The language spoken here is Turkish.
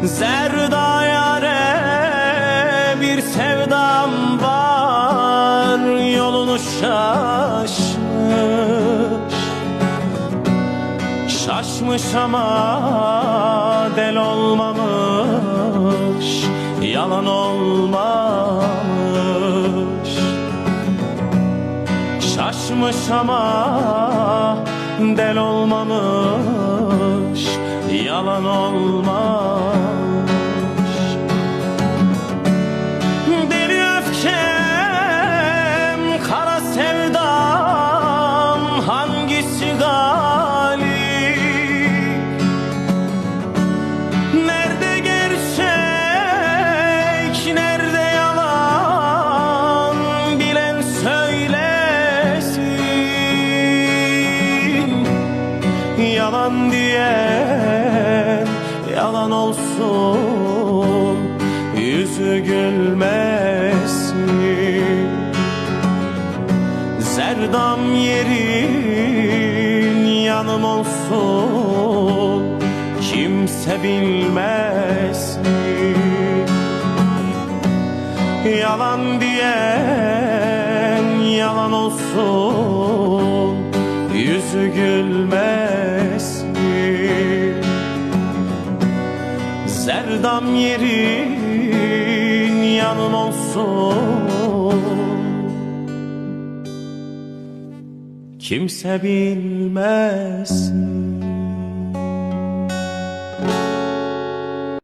Zerda yâre bir sevdam var, yolunu şaşmış. Şaşmış ama del olmamış, yalan olmamış. Şaşmış ama del olmamış, yalan olmamış. Deli öfkem, kara sevdam, hangisi galip? Nerede gerçek, nerede yalan, bilen söylesin. Yalan diyen yalan olsun, yüzü gülmesin. Zerdam yerin yanım olsun, kimse bilmesin. Yalan diyen yalan olsun, yüzü gülmesin. Zerdam yerin yanım olsun, kimse bilmesin.